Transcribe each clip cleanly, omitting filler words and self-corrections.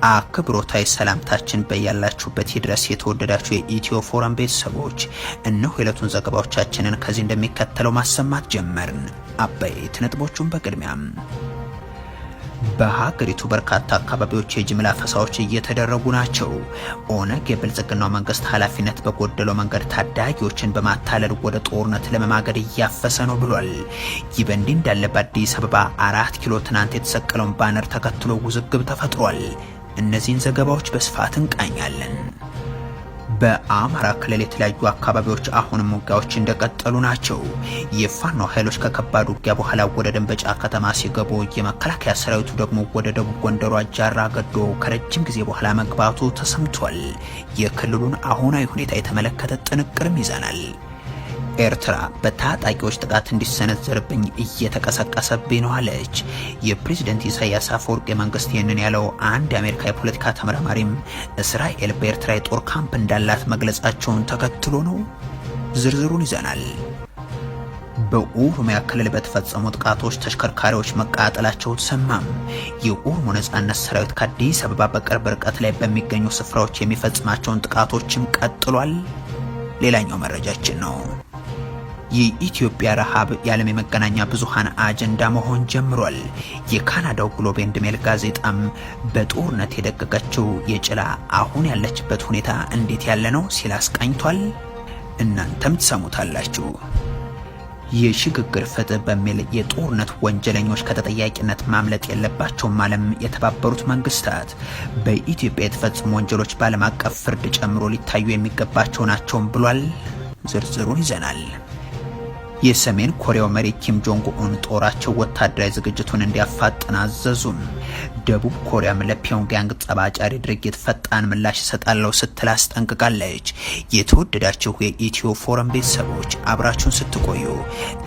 አክብሮታዊ ሰላምታችን በያላችሁበት ይድረስ የተወደዳችሁ የኢትዮ ፎረም ቤተሰቦች፣ እነሆ የዕለቱን ዘገባዎቻችንን ከዚህ እንደሚከተለው ማሰማት ጀመርን። አበይት ነጥቦቹን በቅድሚያም በሀገሪቱ በርካታ አካባቢዎች የጅምላ አፈሳዎች እየተደረጉ ናቸው። ኦነግ የብልጽግናው መንግስት ኃላፊነት በጎደለው መንገድ ታዳጊዎችን በማታለል ወደ ጦርነት ለመማገድ እያፈሰ ነው ብሏል። ይህ በእንዲህ እንዳለ በአዲስ አበባ 4 ኪሎ ትናንት የተሰቀለውን ባነር ተከትሎ ውዝግብ ተፈጥሯል። እነዚህን ዘገባዎች በስፋት እንቃኛለን። በአማራ ክልል የተለያዩ አካባቢዎች አሁንም ውጊያዎች እንደቀጠሉ ናቸው። የፋኖ ኃይሎች ከከባድ ውጊያ በኋላ ወደ ደንበጫ ከተማ ሲገቡ፣ የመከላከያ ሰራዊቱ ደግሞ ወደ ደቡብ ጎንደሯ ጃራ ገዶ ከረጅም ጊዜ በኋላ መግባቱ ተሰምቷል። የክልሉን አሁናዊ ሁኔታ የተመለከተ ጥንቅርም ይዘናል። ኤርትራ በታጣቂዎች ጥቃት እንዲሰነዘርብኝ እየተቀሰቀሰብኝ ነው አለች። የፕሬዝዳንት ኢሳያስ አፈወርቂ መንግስት ይህንን ያለው አንድ የአሜሪካ የፖለቲካ ተመራማሪም እስራኤል በኤርትራ የጦር ካምፕ እንዳላት መግለጻቸውን ተከትሎ ነው። ዝርዝሩን ይዘናል። በኦሮሚያ ክልል በተፈጸሙ ጥቃቶች ተሽከርካሪዎች መቃጠላቸው ተሰማም። የኦሮሞ ነጻነት ሰራዊት ከአዲስ አበባ በቅርብ ርቀት ላይ በሚገኙ ስፍራዎች የሚፈጽማቸውን ጥቃቶችም ቀጥሏል። ሌላኛው መረጃችን ነው። የኢትዮጵያ ረሃብ የዓለም የመገናኛ ብዙሃን አጀንዳ መሆን ጀምሯል። የካናዳው ግሎብ ኤንድ ሜል ጋዜጣም በጦርነት የደቀቀችው የጭላ አሁን ያለችበት ሁኔታ እንዴት ያለ ነው ሲል አስቃኝቷል። እናንተም ትሰሙታላችሁ። የሽግግር ፍትህ በሚል የጦርነት ወንጀለኞች ከተጠያቂነት ማምለጥ የለባቸውም አለም የተባበሩት መንግስታት። በኢትዮጵያ የተፈጸሙ ወንጀሎች በዓለም አቀፍ ፍርድ ጨምሮ ሊታዩ የሚገባቸው ናቸውም ብሏል። ዝርዝሩን ይዘናል። የሰሜን ኮሪያው መሪ ኪም ጆንግ ኡን ጦራቸው ወታደራዊ ዝግጅቱን እንዲያፋጥን አዘዙም። ደቡብ ኮሪያም ለፒዮንግያንግ ጸባጫሪ ድርጊት ፈጣን ምላሽ ይሰጣለው ስትል አስጠንቅቃለች። የተወደዳችሁ የኢትዮ ፎረም ቤተሰቦች አብራችሁን ስትቆዩ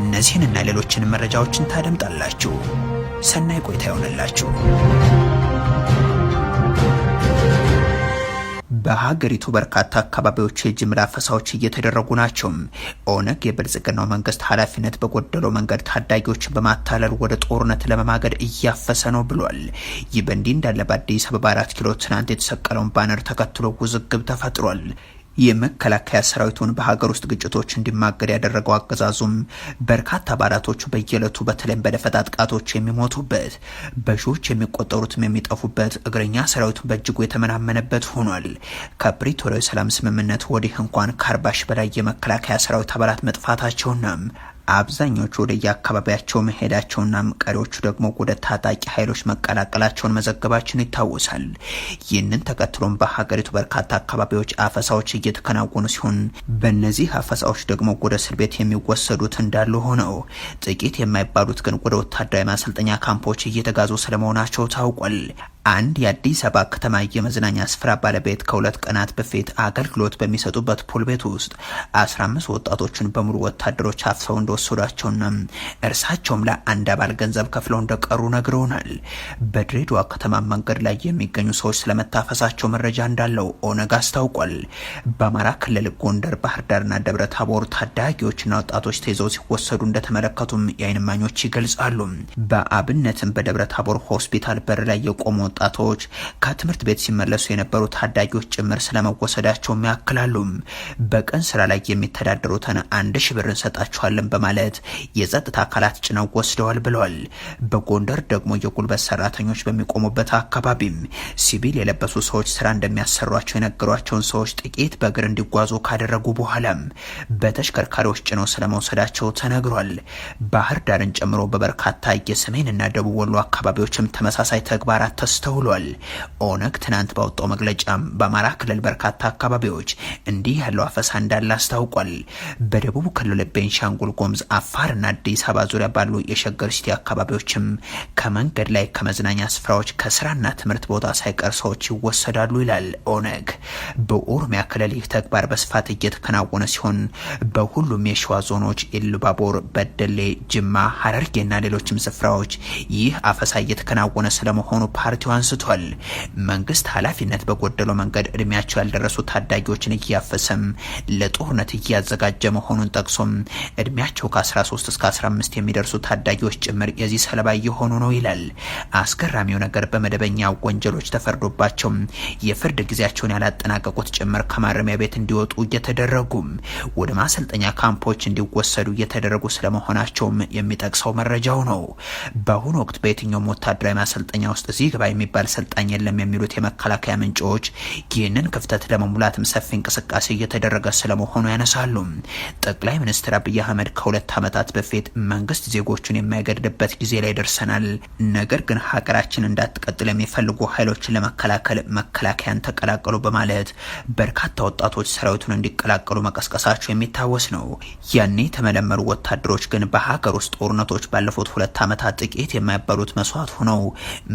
እነዚህንና ሌሎችን መረጃዎችን ታደምጣላችሁ። ሰናይ ቆይታ ይሆንላችሁ። በሀገሪቱ በርካታ አካባቢዎች የጅምላ አፈሳዎች እየተደረጉ ናቸው። ኦነግ የብልጽግናው መንግስት ኃላፊነት በጎደለው መንገድ ታዳጊዎችን በማታለል ወደ ጦርነት ለመማገድ እያፈሰ ነው ብሏል። ይህ በእንዲህ እንዳለ በአዲስ አበባ 4 ኪሎ ትናንት የተሰቀለውን ባነር ተከትሎ ውዝግብ ተፈጥሯል። የመከላከያ ሰራዊቱን በሀገር ውስጥ ግጭቶች እንዲማገድ ያደረገው አገዛዙም በርካታ አባላቶቹ በየዕለቱ በተለይም በደፈጣ ጥቃቶች የሚሞቱበት፣ በሺዎች የሚቆጠሩትም የሚጠፉበት፣ እግረኛ ሰራዊቱን በእጅጉ የተመናመነበት ሆኗል። ከፕሪቶሪያው ሰላም ስምምነት ወዲህ እንኳን ከ40 ሺህ በላይ የመከላከያ ሰራዊት አባላት መጥፋታቸውና አብዛኞቹ ወደ የአካባቢያቸው መሄዳቸውና ቀሪዎቹ ደግሞ ወደ ታጣቂ ኃይሎች መቀላቀላቸውን መዘገባችን ይታወሳል። ይህንን ተከትሎም በሀገሪቱ በርካታ አካባቢዎች አፈሳዎች እየተከናወኑ ሲሆን በእነዚህ አፈሳዎች ደግሞ ወደ እስር ቤት የሚወሰዱት እንዳሉ ሆነው ጥቂት የማይባሉት ግን ወደ ወታደራዊ ማሰልጠኛ ካምፖች እየተጋዙ ስለመሆናቸው ታውቋል። አንድ የአዲስ አበባ ከተማ የመዝናኛ ስፍራ ባለቤት ከ2 ቀናት በፊት አገልግሎት በሚሰጡበት ፑል ቤት ውስጥ 15 ወጣቶችን በሙሉ ወታደሮች አፍሰው እንደወሰዷቸውና እርሳቸውም ለአንድ አባል ገንዘብ ከፍለው እንደቀሩ ነግረውናል። በድሬዳዋ ከተማ መንገድ ላይ የሚገኙ ሰዎች ስለመታፈሳቸው መረጃ እንዳለው ኦነግ አስታውቋል። በአማራ ክልል ጎንደር፣ ባህር ዳርና ደብረ ታቦር ታዳጊዎችና ወጣቶች ተይዘው ሲወሰዱ እንደተመለከቱም የዓይን እማኞች ይገልጻሉ። በአብነትም በደብረ ታቦር ሆስፒታል በር ላይ የቆሙ ወጣቶች ከትምህርት ቤት ሲመለሱ የነበሩ ታዳጊዎች ጭምር ስለመወሰዳቸውም ያክላሉ። በቀን ስራ ላይ የሚተዳደሩትን 1000 ብር እንሰጣቸዋለን በማለት የጸጥታ አካላት ጭነው ወስደዋል ብለዋል። በጎንደር ደግሞ የጉልበት ሰራተኞች በሚቆሙበት አካባቢም ሲቪል የለበሱ ሰዎች ስራ እንደሚያሰሯቸው የነገሯቸውን ሰዎች ጥቂት በእግር እንዲጓዙ ካደረጉ በኋላም በተሽከርካሪዎች ጭነው ስለመውሰዳቸው ተነግሯል። ባህር ዳርን ጨምሮ በበርካታ የሰሜንና ደቡብ ወሎ አካባቢዎችም ተመሳሳይ ተግባራት ተስተውሏል። ኦነግ ትናንት ባወጣው መግለጫም በአማራ ክልል በርካታ አካባቢዎች እንዲህ ያለው አፈሳ እንዳለ አስታውቋል። በደቡብ ክልል ቤንሻንጉል ጉሙዝ፣ አፋርና አዲስ አበባ ዙሪያ ባሉ የሸገር ሲቲ አካባቢዎችም ከመንገድ ላይ፣ ከመዝናኛ ስፍራዎች፣ ከስራና ትምህርት ቦታ ሳይቀር ሰዎች ይወሰዳሉ ይላል ኦነግ። በኦሮሚያ ክልል ይህ ተግባር በስፋት እየተከናወነ ሲሆን በሁሉም የሸዋ ዞኖች ኢሉባቦር፣ በደሌ፣ ጅማ፣ ሐረርጌና ሌሎችም ስፍራዎች ይህ አፈሳ እየተከናወነ ስለመሆኑ ፓርቲው ፓርቲው አንስቷል። መንግስት ኃላፊነት በጎደለው መንገድ እድሜያቸው ያልደረሱ ታዳጊዎችን እያፈሰም ለጦርነት እያዘጋጀ መሆኑን ጠቅሶም እድሜያቸው ከ13 እስከ 15 የሚደርሱ ታዳጊዎች ጭምር የዚህ ሰለባ እየሆኑ ነው ይላል። አስገራሚው ነገር በመደበኛ ወንጀሎች ተፈርዶባቸው የፍርድ ጊዜያቸውን ያላጠናቀቁት ጭምር ከማረሚያ ቤት እንዲወጡ እየተደረጉ ወደ ማሰልጠኛ ካምፖች እንዲወሰዱ እየተደረጉ ስለመሆናቸውም የሚጠቅሰው መረጃው ነው። በአሁኑ ወቅት በየትኛውም ወታደራዊ ማሰልጠኛ ውስጥ እዚህ ግባ የሚባል ሰልጣኝ የለም የሚሉት የመከላከያ ምንጮች ይህንን ክፍተት ለመሙላትም ሰፊ እንቅስቃሴ እየተደረገ ስለመሆኑ ያነሳሉ። ጠቅላይ ሚኒስትር አብይ አህመድ ከ2 ዓመታት በፊት መንግስት ዜጎቹን የማይገድልበት ጊዜ ላይ ደርሰናል፣ ነገር ግን ሀገራችን እንዳትቀጥል የሚፈልጉ ኃይሎችን ለመከላከል መከላከያን ተቀላቀሉ በማለት በርካታ ወጣቶች ሰራዊቱን እንዲቀላቀሉ መቀስቀሳቸው የሚታወስ ነው። ያኔ የተመለመሉ ወታደሮች ግን በሀገር ውስጥ ጦርነቶች ባለፉት 2 ዓመታት ጥቂት የማይባሉት መስዋዕት ሆነው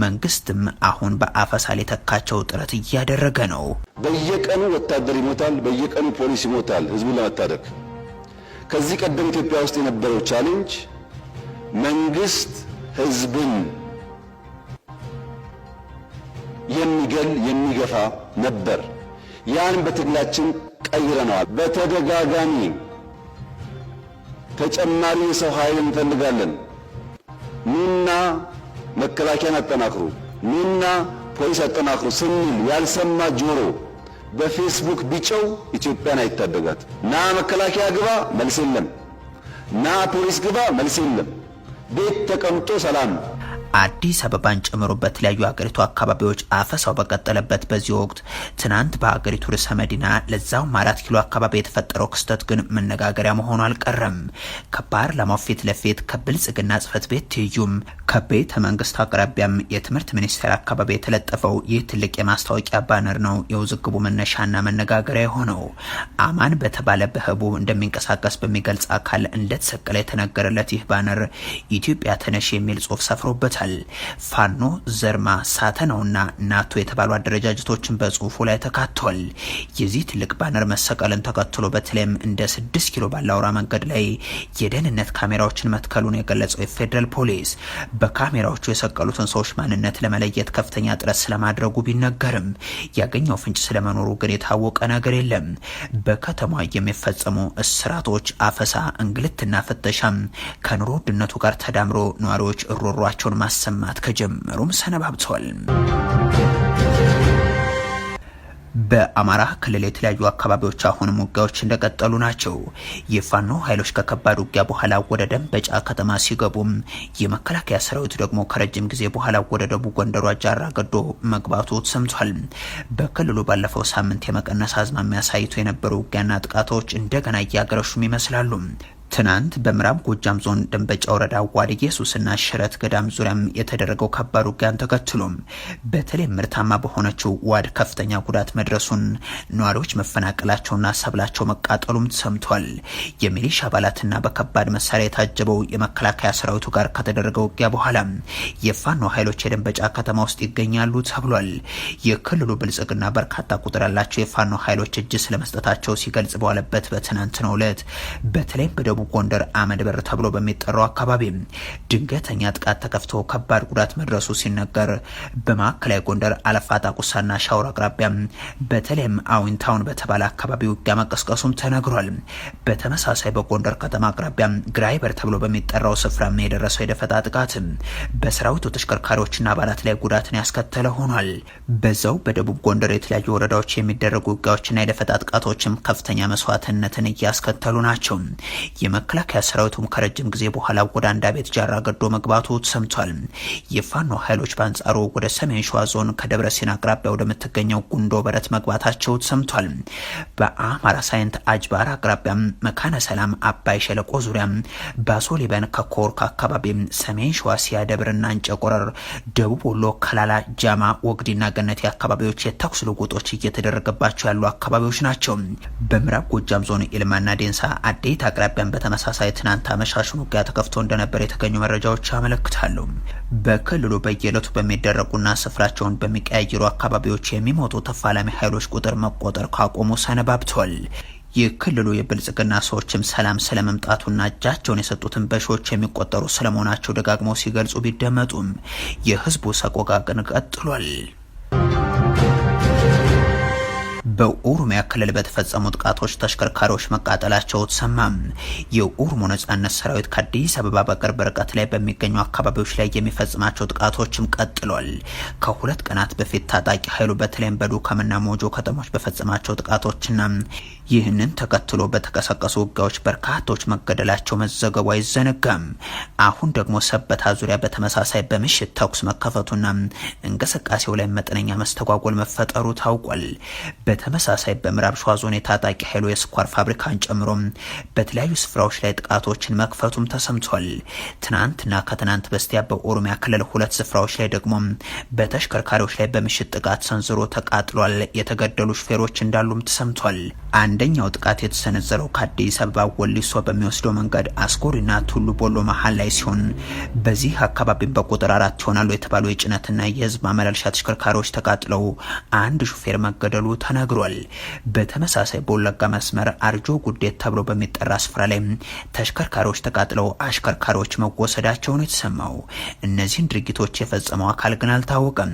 መንግስትም አሁን በአፈሳ ሊተካቸው ጥረት እያደረገ ነው። በየቀኑ ወታደር ይሞታል፣ በየቀኑ ፖሊስ ይሞታል ህዝቡን ለመታደግ። ከዚህ ቀደም ኢትዮጵያ ውስጥ የነበረው ቻሌንጅ መንግስት ህዝብን የሚገል የሚገፋ ነበር። ያን በትግላችን ቀይረናል። በተደጋጋሚ ተጨማሪ የሰው ኃይል እንፈልጋለን፣ ኑና መከላከያን አጠናክሩ፣ ኑና ፖሊስ አጠናክሩ ስንል ያልሰማ ጆሮ በፌስቡክ ቢጨው ኢትዮጵያን አይታደጋት። ና መከላከያ ግባ መልስ የለም፣ ና ፖሊስ ግባ መልስ የለም። ቤት ተቀምጦ ሰላም። አዲስ አበባን ጨምሮ በተለያዩ ሀገሪቱ አካባቢዎች አፈሳው በቀጠለበት በዚህ ወቅት ትናንት በሀገሪቱ ርዕሰ መዲና ለዛውም 4 ኪሎ አካባቢ የተፈጠረው ክስተት ግን መነጋገሪያ መሆኑ አልቀረም። ከፓርላማው ፊት ለፊት ከብልጽግና ጽህፈት ቤት ትይዩም ከቤተ መንግስት አቅራቢያም የትምህርት ሚኒስቴር አካባቢ የተለጠፈው ይህ ትልቅ የማስታወቂያ ባነር ነው የውዝግቡ መነሻና መነጋገሪያ የሆነው። አማን በተባለ በህቡ እንደሚንቀሳቀስ በሚገልጽ አካል እንደተሰቀለ የተነገረለት ይህ ባነር ኢትዮጵያ ተነሽ የሚል ጽሁፍ ሰፍሮበታል። ፋኖ፣ ዘርማ፣ ሳተናውና ናቶ የተባሉ አደረጃጀቶችን በጽሁፉ ላይ ተካቷል። የዚህ ትልቅ ባነር መሰቀልን ተከትሎ በተለይም እንደ 6 ኪሎ ባለ አውራ መንገድ ላይ የደህንነት ካሜራዎችን መትከሉን የገለጸው የፌደራል ፖሊስ በካሜራዎቹ የሰቀሉትን ሰዎች ማንነት ለመለየት ከፍተኛ ጥረት ስለማድረጉ ቢነገርም ያገኘው ፍንጭ ስለመኖሩ ግን የታወቀ ነገር የለም። በከተማ የሚፈጸሙ እስራቶች፣ አፈሳ፣ እንግልትና ፍተሻም ከኑሮ ውድነቱ ጋር ተዳምሮ ነዋሪዎች እሮሯቸውን ማሰማት ከጀመሩም ሰነባብተዋል። በአማራ ክልል የተለያዩ አካባቢዎች አሁንም ውጊያዎች እንደቀጠሉ ናቸው። የፋኖ ኃይሎች ከከባድ ውጊያ በኋላ ወደ ደንበጫ ከተማ ሲገቡም የመከላከያ ሰራዊቱ ደግሞ ከረጅም ጊዜ በኋላ ወደ ደቡብ ጎንደሯ ጃራ ገዶ መግባቱ ተሰምቷል። በክልሉ ባለፈው ሳምንት የመቀነስ አዝማሚያ አሳይቶ የነበሩ ውጊያና ጥቃቶች እንደገና እያገረሹም ይመስላሉ። ትናንት በምዕራብ ጎጃም ዞን ደንበጫ ወረዳ ዋድ ኢየሱስና ሽረት ገዳም ዙሪያም የተደረገው ከባድ ውጊያን ተከትሎም በተለይ ምርታማ በሆነችው ዋድ ከፍተኛ ጉዳት መድረሱን፣ ነዋሪዎች መፈናቀላቸውና ሰብላቸው መቃጠሉም ተሰምቷል። የሚሊሻ አባላትና በከባድ መሳሪያ የታጀበው የመከላከያ ሰራዊቱ ጋር ከተደረገው ውጊያ በኋላ የፋኖ ኃይሎች የደንበጫ ከተማ ውስጥ ይገኛሉ ተብሏል። የክልሉ ብልጽግና በርካታ ቁጥር ያላቸው የፋኖ ኃይሎች እጅ ስለመስጠታቸው ሲገልጽ በዋለበት በትናንትናው ዕለት በተለይም በደቡብ ጎንደር አመድ በር ተብሎ በሚጠራው አካባቢ ድንገተኛ ጥቃት ተከፍቶ ከባድ ጉዳት መድረሱ ሲነገር፣ በማዕከላዊ ጎንደር አለፋ ጣቁሳና ሻውር አቅራቢያ በተለይም አዊንታውን በተባለ አካባቢ ውጊያ መቀስቀሱም ተነግሯል። በተመሳሳይ በጎንደር ከተማ አቅራቢያ ግራይበር ተብሎ በሚጠራው ስፍራ የደረሰው የደፈጣ ጥቃት በሰራዊቱ ተሽከርካሪዎችና አባላት ላይ ጉዳትን ያስከተለ ሆኗል። በዛው በደቡብ ጎንደር የተለያዩ ወረዳዎች የሚደረጉ ውጊያዎችና የደፈጣ ጥቃቶችም ከፍተኛ መስዋዕትነትን እያስከተሉ ናቸው። የመከላከያ ሰራዊቱም ከረጅም ጊዜ በኋላ ወደ አንዳ ቤት ጃራ ገዶ መግባቱ ተሰምቷል። የፋኖ ኃይሎች በአንጻሩ ወደ ሰሜን ሸዋ ዞን ከደብረ ሲና አቅራቢያ ወደምትገኘው ጉንዶ በረት መግባታቸው ተሰምቷል። በአማራ ሳይንት አጅባር አቅራቢያ መካነ ሰላም አባይ ሸለቆ ዙሪያ ባሶ ሊበን ከኮርክ አካባቢ ሰሜን ሸዋ ሲያደብርና እንጨቆረር፣ ደቡብ ወሎ ከላላ፣ ጃማ፣ ወግዲና ገነቴ አካባቢዎች የተኩስ ልውውጦች እየተደረገባቸው ያሉ አካባቢዎች ናቸው። በምዕራብ ጎጃም ዞን ኢልማና ዴንሳ አዴት አቅራቢያ በተመሳሳይ ትናንት አመሻሹን ውጊያ ተከፍቶ እንደነበር የተገኙ መረጃዎች ያመለክታሉ። በክልሉ በየዕለቱ በሚደረጉና ስፍራቸውን በሚቀያየሩ አካባቢዎች የሚሞቱ ተፋላሚ ኃይሎች ቁጥር መቆጠር ካቆሙ ሰነባብተዋል። የክልሉ የብልጽግና ሰዎችም ሰላም ስለመምጣቱና እጃቸውን የሰጡትን በሺዎች የሚቆጠሩ ስለመሆናቸው ደጋግመው ሲገልጹ ቢደመጡም የህዝቡ ሰቆቃ ግን ቀጥሏል። በኦሮሚያ ክልል በተፈጸሙ ጥቃቶች ተሽከርካሪዎች መቃጠላቸው ተሰማም። የኦሮሞ ነጻነት ሰራዊት ከአዲስ አበባ በቅርብ ርቀት ላይ በሚገኙ አካባቢዎች ላይ የሚፈጽማቸው ጥቃቶችም ቀጥሏል። ከሁለት ቀናት በፊት ታጣቂ ኃይሉ በተለይም በዱከምና ሞጆ ከተሞች በፈጸማቸው ጥቃቶችና ይህንን ተከትሎ በተቀሰቀሱ ውጊያዎች በርካቶች መገደላቸው መዘገቡ አይዘነጋም። አሁን ደግሞ ሰበታ ዙሪያ በተመሳሳይ በምሽት ተኩስ መከፈቱና እንቅስቃሴው ላይ መጠነኛ መስተጓጎል መፈጠሩ ታውቋል። በተመሳሳይ በምዕራብ ሸዋ ዞን የታጣቂ ኃይሉ የስኳር ፋብሪካን ጨምሮ በተለያዩ ስፍራዎች ላይ ጥቃቶችን መክፈቱም ተሰምቷል። ትናንትና ከትናንት በስቲያ በኦሮሚያ ክልል ሁለት ስፍራዎች ላይ ደግሞ በተሽከርካሪዎች ላይ በምሽት ጥቃት ሰንዝሮ ተቃጥሏል። የተገደሉ ሹፌሮች እንዳሉም ተሰምቷል። አንደኛው ጥቃት የተሰነዘረው ከአዲስ አበባ ወሊሶ በሚወስደው መንገድ አስኮሪና ቱሉ ቦሎ መሀል ላይ ሲሆን በዚህ አካባቢ በቁጥር 4 ይሆናሉ የተባሉ የጭነትና የህዝብ ማመላለሻ ተሽከርካሪዎች ተቃጥለው አንድ ሹፌር መገደሉ ተነግሯል። በተመሳሳይ በወለጋ መስመር አርጆ ጉዴት ተብሎ በሚጠራ ስፍራ ላይ ተሽከርካሪዎች ተቃጥለው አሽከርካሪዎች መወሰዳቸውን የተሰማው። እነዚህን ድርጊቶች የፈጸመው አካል ግን አልታወቀም።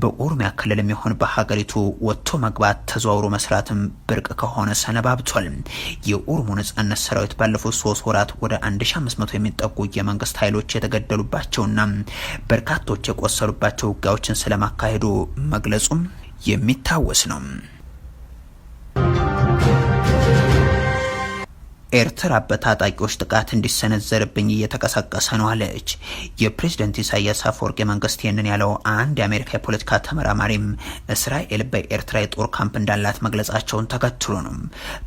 በኦሮሚያ ክልልም ይሁን በሀገሪቱ ወጥቶ መግባት ተዘዋውሮ መስራትም ብርቅ ከሆነ ሰነባብቷል። የኦሮሞ ነጻነት ሰራዊት ባለፉት 3 ወራት ወደ 1500 የሚጠጉ የመንግስት ኃይሎች የተገደሉባቸውና በርካቶች የቆሰሉባቸው ውጊያዎችን ስለማካሄዱ መግለጹም የሚታወስ ነው። ኤርትራ በታጣቂዎች ጥቃት እንዲሰነዘርብኝ እየተቀሰቀሰ ነው አለች። የፕሬዝዳንት ኢሳያስ አፈወርቂ መንግስት ይህንን ያለው አንድ የአሜሪካ የፖለቲካ ተመራማሪም እስራኤል በኤርትራ የጦር ካምፕ እንዳላት መግለጻቸውን ተከትሎ ነው።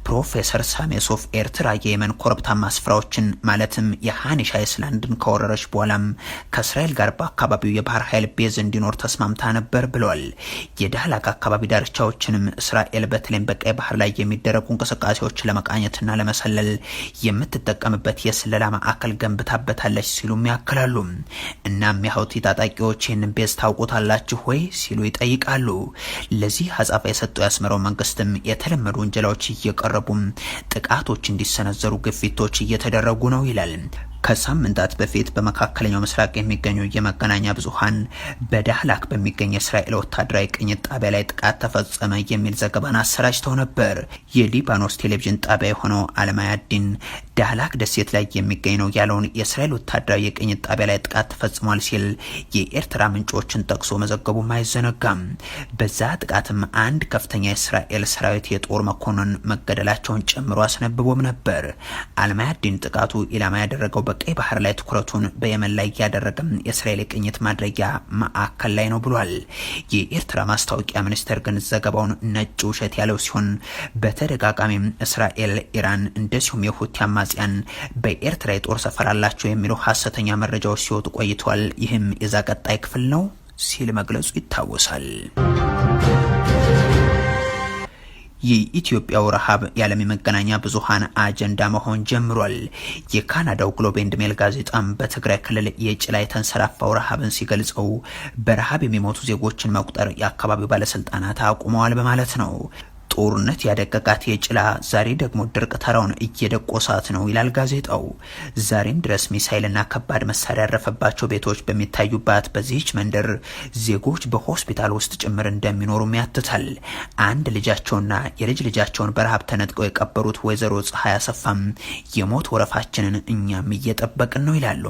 ፕሮፌሰር ሳሜሶፍ ኤርትራ የየመን ኮረብታማ ስፍራዎችን ማለትም የሃኒሽ አይስላንድን ከወረረች በኋላም ከእስራኤል ጋር በአካባቢው የባህር ኃይል ቤዝ እንዲኖር ተስማምታ ነበር ብሏል። የዳህላክ አካባቢ ዳርቻዎችንም እስራኤል በተለይም በቀይ ባህር ላይ የሚደረጉ እንቅስቃሴዎች ለመቃኘትና ለመሰለል የምትጠቀምበት የስለላ ማዕከል ገንብታበታለች ሲሉም ያክላሉ። እናም የሀውቲ ታጣቂዎች ይህንን ቤዝ ታውቁታላችሁ ወይ ሲሉ ይጠይቃሉ። ለዚህ አጻፋ የሰጠው ያስመራው መንግስትም የተለመዱ ወንጀላዎች እየቀረቡ ጥቃቶች እንዲሰነዘሩ ግፊቶች እየተደረጉ ነው ይላል። ከሳምንታት በፊት በመካከለኛው ምስራቅ የሚገኙ የመገናኛ ብዙሃን በዳህላክ በሚገኝ የእስራኤል ወታደራዊ ቅኝት ጣቢያ ላይ ጥቃት ተፈጸመ የሚል ዘገባን አሰራጭተው ነበር። የሊባኖስ ቴሌቪዥን ጣቢያ የሆነው አልማያዲን ዳህላክ ደሴት ላይ የሚገኝ ነው ያለውን የእስራኤል ወታደራዊ የቅኝት ጣቢያ ላይ ጥቃት ተፈጽሟል ሲል የኤርትራ ምንጮችን ጠቅሶ መዘገቡም አይዘነጋም። በዛ ጥቃትም አንድ ከፍተኛ የእስራኤል ሰራዊት የጦር መኮንን መገደላቸውን ጨምሮ አስነብቦም ነበር። አልማያዲን ጥቃቱ ኢላማ ያደረገው በቀይ ባህር ላይ ትኩረቱን በየመን ላይ ያደረገም የእስራኤል የቅኝት ማድረጊያ ማዕከል ላይ ነው ብሏል። የኤርትራ ማስታወቂያ ሚኒስቴር ግን ዘገባውን ነጭ ውሸት ያለው ሲሆን በተደጋጋሚ እስራኤል፣ ኢራን እንደዚሁም የሁቲ አማጽያን በኤርትራ የጦር ሰፈር አላቸው የሚሉ ሐሰተኛ መረጃዎች ሲወጡ ቆይተዋል። ይህም የዛ ቀጣይ ክፍል ነው ሲል መግለጹ ይታወሳል። የኢትዮጵያው ረሃብ የዓለም የመገናኛ ብዙሃን አጀንዳ መሆን ጀምሯል። የካናዳው ግሎብ ኤንድ ሜል ጋዜጣም በትግራይ ክልል የጭላ የተንሰራፋው ረሃብን ሲገልጸው በረሃብ የሚሞቱ ዜጎችን መቁጠር የአካባቢው ባለስልጣናት አቁመዋል በማለት ነው። ጦርነት ያደቀቃት የጭላ ዛሬ ደግሞ ድርቅ ተራውን እየደቆሳት ነው ይላል ጋዜጣው። ዛሬም ድረስ ሚሳኤልና ከባድ መሳሪያ ያረፈባቸው ቤቶች በሚታዩባት በዚህች መንደር ዜጎች በሆስፒታል ውስጥ ጭምር እንደሚኖሩም ያትታል። አንድ ልጃቸውና የልጅ ልጃቸውን በረሃብ ተነጥቀው የቀበሩት ወይዘሮ ፀሐይ አሰፋም የሞት ወረፋችንን እኛም እየጠበቅን ነው ይላሉ።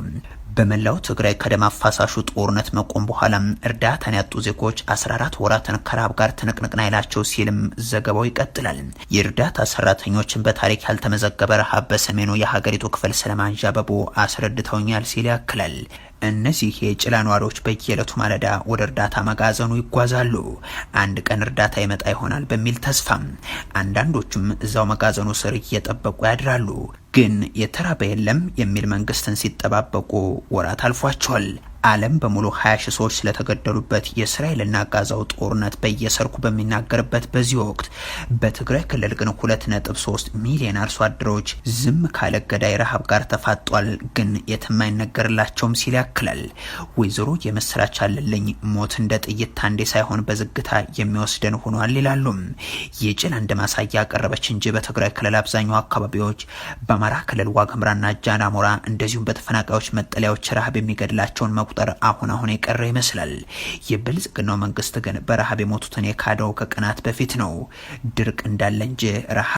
በመላው ትግራይ ከደም አፋሳሹ ጦርነት መቆም በኋላ እርዳታን ያጡ ዜጎች 14 ወራትን ከረሃብ ጋር ትንቅንቅና ይላቸው ሲልም ዘገባው ይቀጥላል። የእርዳታ ሰራተኞችን በታሪክ ያልተመዘገበ ረሃብ በሰሜኑ የሀገሪቱ ክፍል ስለማንዣበቡ አስረድተውኛል ሲል ያክላል። እነዚህ የጭላ ነዋሪዎች በየዕለቱ ማለዳ ወደ እርዳታ መጋዘኑ ይጓዛሉ። አንድ ቀን እርዳታ ይመጣ ይሆናል በሚል ተስፋም አንዳንዶቹም እዛው መጋዘኑ ስር እየጠበቁ ያድራሉ። ግን የተራበ የለም የሚል መንግስትን ሲጠባበቁ ወራት አልፏቸዋል። ዓለም በሙሉ 20 ሺህ ሰዎች ስለተገደሉበት የእስራኤልና ጋዛው ጦርነት በየሰርኩ በሚናገርበት በዚህ ወቅት በትግራይ ክልል ግን 2.3 ሚሊዮን አርሶ አደሮች ዝም ካለ ገዳይ ረሃብ ጋር ተፋጧል፣ ግን የትም አይነገርላቸውም ሲል ያክላል። ወይዘሮ የምስራች አለልኝ ሞት እንደ ጥይት ታንዴ ሳይሆን በዝግታ የሚወስደን ሆኗል ይላሉ። የጭላ እንደ ማሳያ ያቀረበች እንጂ በትግራይ ክልል አብዛኛው አካባቢዎች፣ በአማራ ክልል ዋግምራና ጃናሞራ እንደዚሁም በተፈናቃዮች መጠለያዎች ረሃብ የሚገድላቸውን መቁጠር አሁን የቀረ ይመስላል። የብልጽግናው መንግስት ግን በረሃብ የሞቱትን የካደው ከቀናት በፊት ነው። ድርቅ እንዳለ እንጂ ረሃብ